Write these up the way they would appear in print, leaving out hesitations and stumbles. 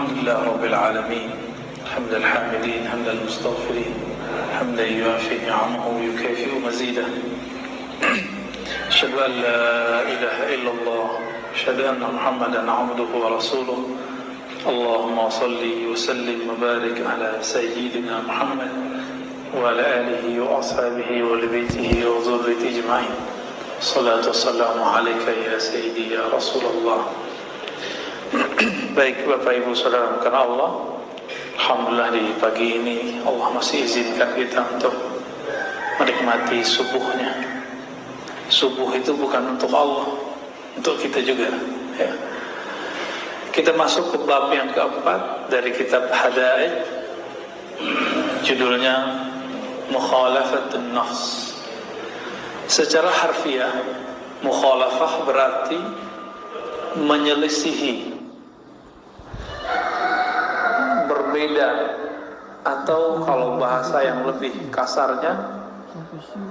الحمد لله رب العالمين حمد الحامدين حمد المستغفرين حمدا يوافي نعمه ويكافئ مزيده أشهد أن لا إله إلا الله أشهد أن محمدا عبده ورسوله اللهم صل وسلم وبارك على سيدنا محمد وعلى آله وأصحابه ولبيته وذريته أجمعين الصلاة والسلام عليك يا سيدي يا رسول الله. Baik Bapak Ibu Saudara karena Allah, alhamdulillah di pagi ini Allah masih izinkan kita untuk menikmati subuhnya. Subuh itu bukan untuk Allah, untuk kita juga ya. Kita masuk ke bab yang keempat dari kitab Hada'iq, judulnya Mukhalafatun Nafs. Secara harfiah, mukhalafah berarti menyelisihi, berbeda, atau kalau bahasa yang lebih kasarnya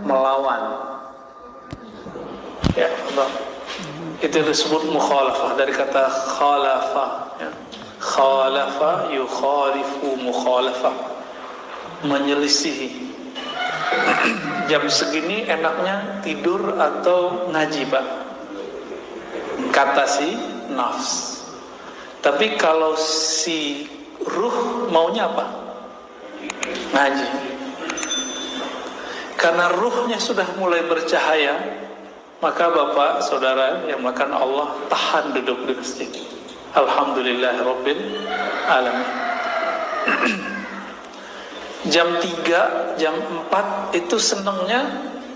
melawan. Ya, itu disebut mukhalafah dari kata khalafa. Ya. Khalafa yukhalifu mukhalafah, menyelisihi. Jam segini enaknya tidur atau ngaji Pak, kata si nafs. Tapi kalau si ruh maunya apa? Ngaji. Karena ruhnya sudah mulai bercahaya, maka Bapak Saudara yang makan Allah tahan duduk di masjid. Alhamdulillahirabbil alamin. Jam 3, jam 4 itu senangnya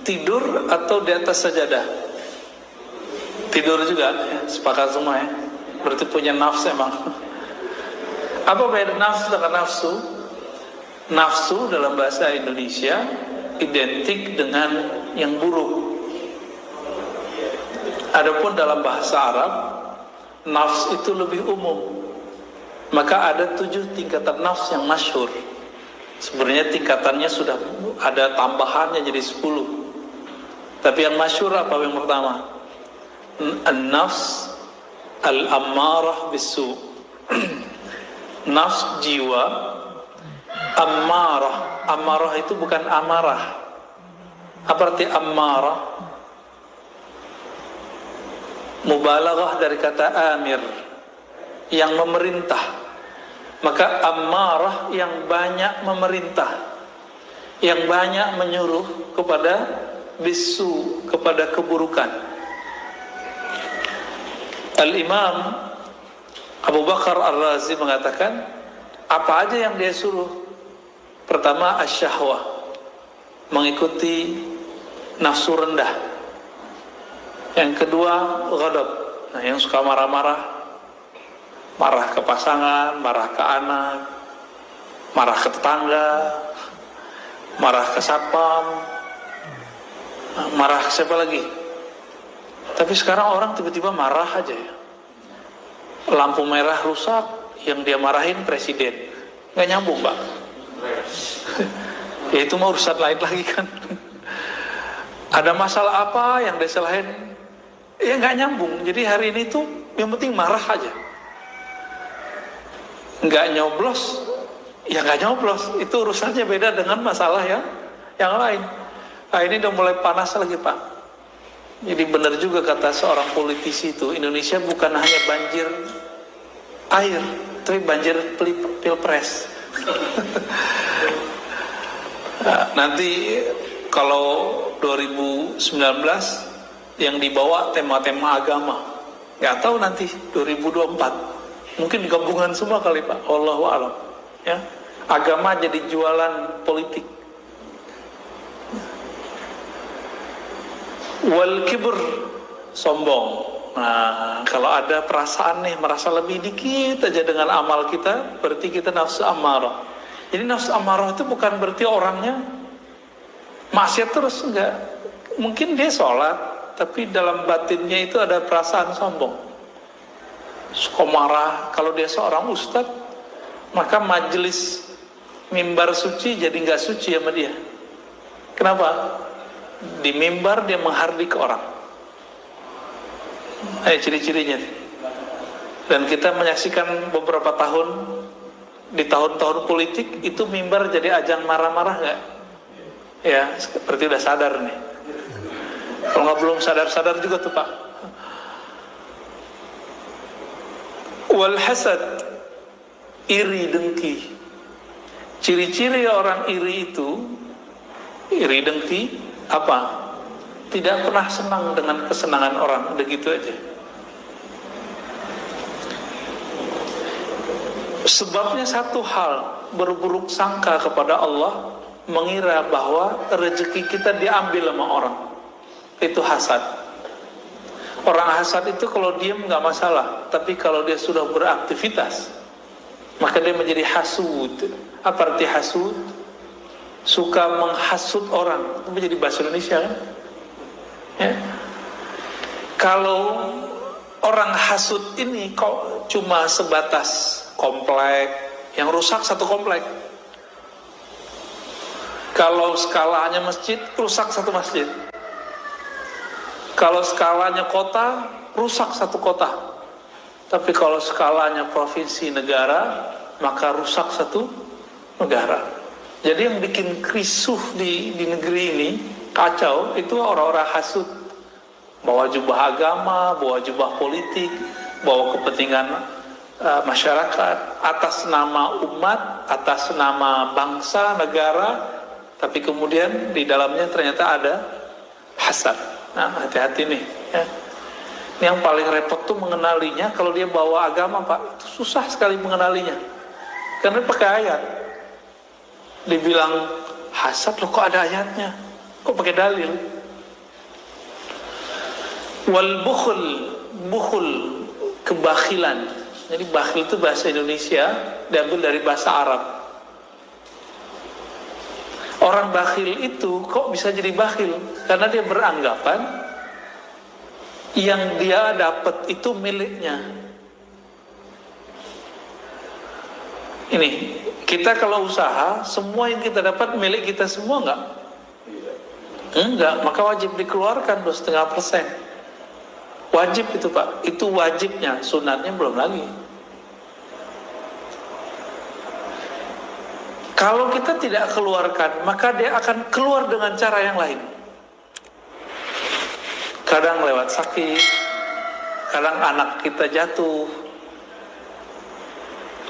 tidur atau di atas sajadah? Tidur juga ya, sepakat semua ya. Berarti punya nafsu emang. Apa beda nafsu dengan nafsu? Nafsu dalam bahasa Indonesia identik dengan yang buruk. Adapun dalam bahasa Arab, nafs itu lebih umum. Maka ada 7 tingkatan nafs yang masyhur. Sebenarnya tingkatannya sudah ada tambahannya jadi 10. Tapi yang masyhur apa yang pertama? An-nafs al-ammarah bisu. Nafs jiwa ammarah. Ammarah itu bukan amarah. Apa arti ammarah? Mubalaghah dari kata amir, yang memerintah. Maka ammarah yang banyak memerintah, yang banyak menyuruh kepada bisu, kepada keburukan. Al-Imam Abu Bakar Ar-Razi mengatakan, apa aja yang dia suruh? Pertama, asyahwah, mengikuti nafsu rendah. Yang kedua, ghadab, nah yang suka marah-marah, marah ke pasangan, marah ke anak, marah ke tetangga, marah ke satpam, marah ke siapa lagi. Tapi sekarang orang tiba-tiba marah aja ya. Lampu merah rusak, yang dia marahin presiden. Nggak nyambung Pak. Ya itu mau urusan lain lagi kan. Ada masalah apa yang disalahin, ya nggak nyambung. Jadi hari ini tuh yang penting marah aja. Nggak nyoblos, ya nggak nyoblos. Itu urusannya beda dengan masalah yang lain. Nah ini udah mulai panas lagi Pak. Jadi benar juga kata seorang politisi itu, Indonesia bukan hanya banjir air, tapi banjir pilpres. Nah, nanti kalau 2019 yang dibawa tema-tema agama, nggak tahu nanti 2024 mungkin gabungan semua kali Pak, Allahu a'lam. Ya, agama jadi jualan politik. Wal kibr, sombong. Nah, kalau ada perasaan nih merasa lebih dikit aja dengan amal kita, berarti kita nafsu ammarah. Jadi nafsu ammarah itu bukan berarti orangnya maksiat terus, enggak. Mungkin dia sholat, tapi dalam batinnya itu ada perasaan sombong, suka marah. Kalau dia seorang ustadz, maka majelis mimbar suci jadi nggak suci sama dia. Kenapa? Di mimbar dia menghardik orang. Ciri-cirinya. Dan kita menyaksikan beberapa tahun, di tahun-tahun politik itu mimbar jadi ajang marah-marah nggak? Ya, seperti udah sadar nih. Kalau nggak belum sadar-sadar juga tuh Pak. Wal hasad, iri dengki. Ciri-ciri orang iri itu, iri dengki apa? Tidak pernah senang dengan kesenangan orang, udah gitu aja. Sebabnya satu hal, berburuk sangka kepada Allah, mengira bahwa rezeki kita diambil sama orang. Itu hasad. Orang hasad itu kalau diam nggak masalah, tapi kalau dia sudah beraktivitas, maka dia menjadi hasud. Apa arti hasud? Suka menghasut orang. Itu menjadi bahasa Indonesia kan? Ya. Kalau orang hasud ini kok cuma sebatas komplek, yang rusak satu komplek. Kalau skalanya masjid, rusak satu masjid. Kalau skalanya kota, rusak satu kota. Tapi kalau skalanya provinsi, negara, maka rusak satu negara. Jadi yang bikin krisuh di negeri ini, kacau, itu orang-orang hasud. Bawa jubah agama, bawa jubah politik, bawa kepentingan masyarakat, atas nama umat, atas nama bangsa, negara, tapi kemudian di dalamnya ternyata ada hasad. Nah, hati-hati nih ya. Yang paling repot tuh mengenalinya. Kalau dia bawa agama Pak, itu susah sekali mengenalinya, karena pakai ayat. Dibilang hasad, loh kok ada ayatnya, kok pakai dalil. Wal bukhul, kebakhilan. Jadi bakhil itu bahasa Indonesia, diambil dari bahasa Arab. Orang bakhil itu kok bisa jadi bakhil? Karena dia beranggapan yang dia dapat itu miliknya. Ini, kita kalau usaha, semua yang kita dapat milik kita semua enggak? Enggak, maka wajib dikeluarkan 2,5%. Wajib itu Pak, itu wajibnya, sunatnya belum lagi. Kalau kita tidak keluarkan, maka dia akan keluar dengan cara yang lain. Kadang lewat sakit, kadang anak kita jatuh,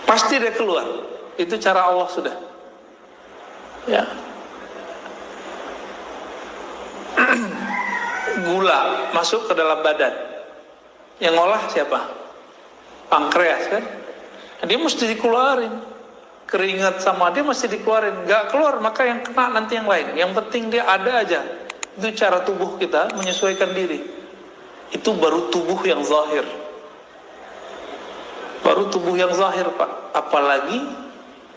pasti dia keluar. Itu cara Allah sudah. Ya. Gula masuk ke dalam badan. Yang ngolah siapa? Pankreas kan? Dia mesti dikeluarin. Keringat sama dia mesti dikeluarin. Gak keluar, maka yang kena nanti yang lain. Yang penting dia ada aja. Itu cara tubuh kita menyesuaikan diri. Itu baru tubuh yang zahir. Baru tubuh yang zahir Pak. Apalagi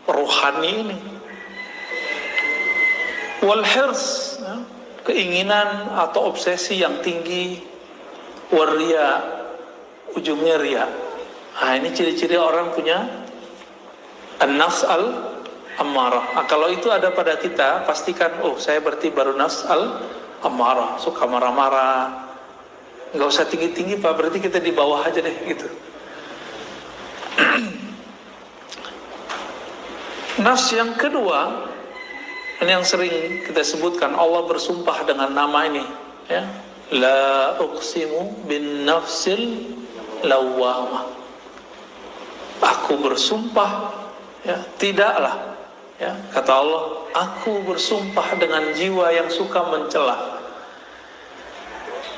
rohani ini. Wal hirs, ya, keinginan atau obsesi yang tinggi. Waria, ujungnya ria. Nah, ini ciri-ciri orang punya an-nafs al-ammarah. Nah, kalau itu ada pada kita, pastikan, oh saya berarti baru nafs al-ammarah, suka marah-marah. Nggak usah tinggi-tinggi Pak, berarti kita di bawah aja deh gitu. Nafs yang kedua, ini yang sering kita sebutkan, Allah bersumpah dengan nama ini, ya. La uqsimu bin nafsil lawwamah. Aku bersumpah, ya, tidaklah, ya, kata Allah, aku bersumpah dengan jiwa yang suka mencela.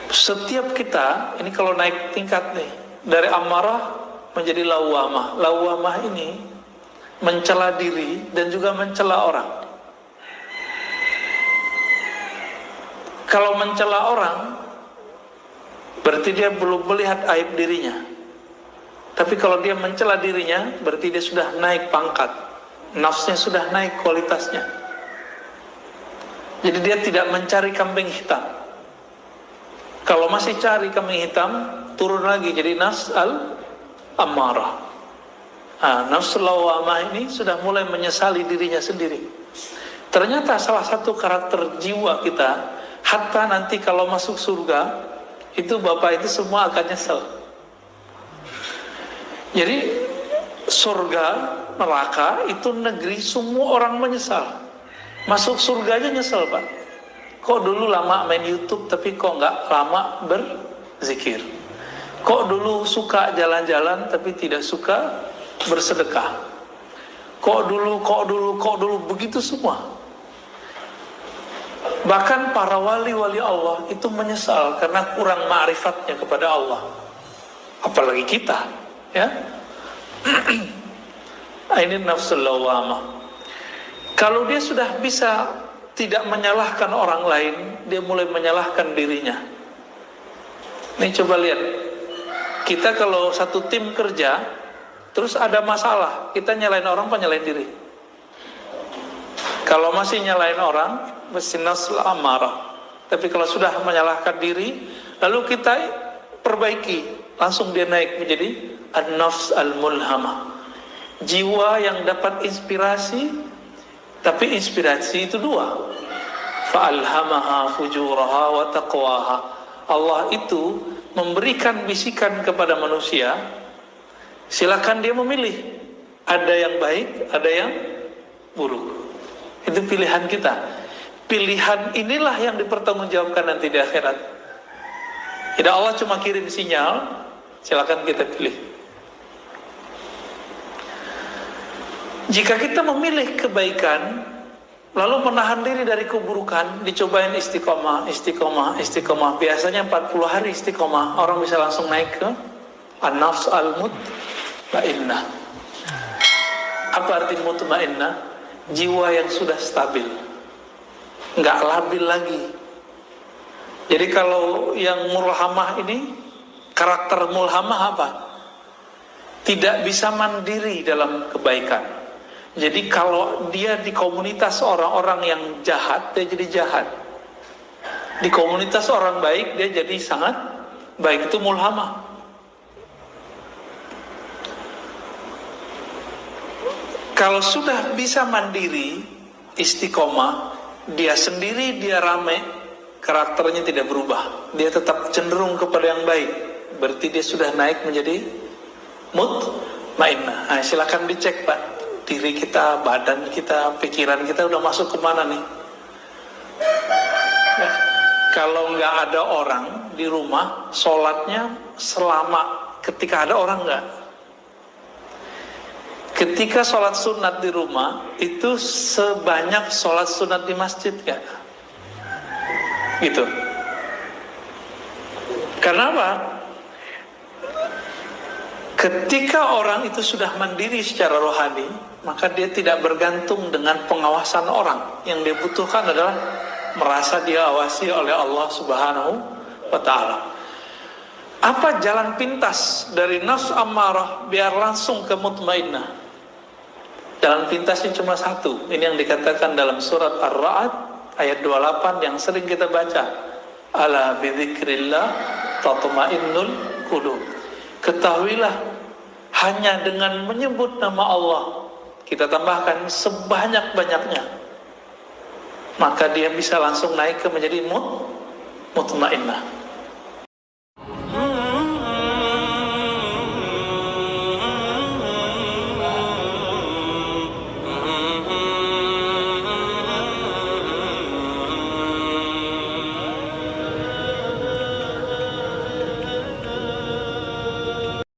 Setiap kita, ini kalau naik tingkat nih, dari amarah menjadi lawwamah. Lawwamah ini mencela diri dan juga mencela orang. Kalau mencela orang, berarti dia belum melihat aib dirinya. Tapi kalau dia mencela dirinya, berarti dia sudah naik pangkat, nafsnya sudah naik kualitasnya. Jadi dia tidak mencari kambing hitam. Kalau masih cari kambing hitam, turun lagi jadi nafs al-ammarah. Nah, nafs lawamah ini sudah mulai menyesali dirinya sendiri. Ternyata salah satu karakter jiwa kita, hatta nanti kalau masuk surga, itu bapak itu semua akan nyesel. Jadi surga, neraka itu negeri semua orang menyesal. Masuk surga aja nyesel, Pak. Kok dulu lama main YouTube tapi kok nggak lama berzikir? Kok dulu suka jalan-jalan tapi tidak suka bersedekah? Kok dulu begitu semua. Bahkan para wali-wali Allah itu menyesal karena kurang ma'rifatnya kepada Allah. Apalagi kita, ya. Ini nafsul lawamah. Kalau dia sudah bisa tidak menyalahkan orang lain, dia mulai menyalahkan dirinya. Nih coba lihat, kita kalau satu tim kerja, terus ada masalah, kita nyalain orang apa nyalain diri? Kalau masih nyalain orang, mesti nafsul amarah. Tapi kalau sudah menyalahkan diri, lalu kita perbaiki, langsung dia naik menjadi an-nafs al-mulhamah. Jiwa yang dapat inspirasi, tapi inspirasi itu dua. Fa'alhamaha fujuraha wa taqwaha. Allah itu memberikan bisikan kepada manusia, silakan dia memilih. Ada yang baik, ada yang buruk. Itu pilihan kita. Pilihan inilah yang dipertanggungjawabkan nanti di akhirat. Tidak Allah cuma kirim sinyal, silakan kita pilih. Jika kita memilih kebaikan, lalu menahan diri dari keburukan, dicobain istiqomah. Biasanya 40 hari istiqomah, orang bisa langsung naik ke an-nafs al-mutmainnah. Apa arti mutmainnah? Jiwa yang sudah stabil, nggak labil lagi. Jadi kalau yang mulhamah ini, karakter mulhamah apa? Tidak bisa mandiri dalam kebaikan. Jadi kalau dia di komunitas orang-orang yang jahat, dia jadi jahat. Di komunitas orang baik, dia jadi sangat baik. Itu mulhamah. Kalau sudah bisa mandiri, istiqomah, dia sendiri, dia rame, karakternya tidak berubah. Dia tetap cenderung kepada yang baik. Berarti dia sudah naik menjadi mutmainnah. Nah, silakan dicek, Pak. Diri kita, badan kita, pikiran kita udah masuk kemana nih? Ya, kalau nggak ada orang di rumah, sholatnya selama ketika ada orang nggak? Ketika sholat sunat di rumah, itu sebanyak sholat sunat di masjid nggak? Gitu. Karena apa? Ketika orang itu sudah mandiri secara rohani, maka dia tidak bergantung dengan pengawasan orang. Yang dia butuhkan adalah merasa diawasi oleh Allah Subhanahu wa Ta'ala. Apa jalan pintas dari nafs ammarah biar langsung ke mutmainnah? Jalan pintasnya cuma satu. Ini yang dikatakan dalam surat Ar-Ra'd ayat 28 yang sering kita baca. Ala bidzikrillah tatma'innul qulub. Ketahuilah, hanya dengan menyebut nama Allah, kita tambahkan sebanyak-banyaknya, maka dia bisa langsung naik ke menjadi mutmainnah.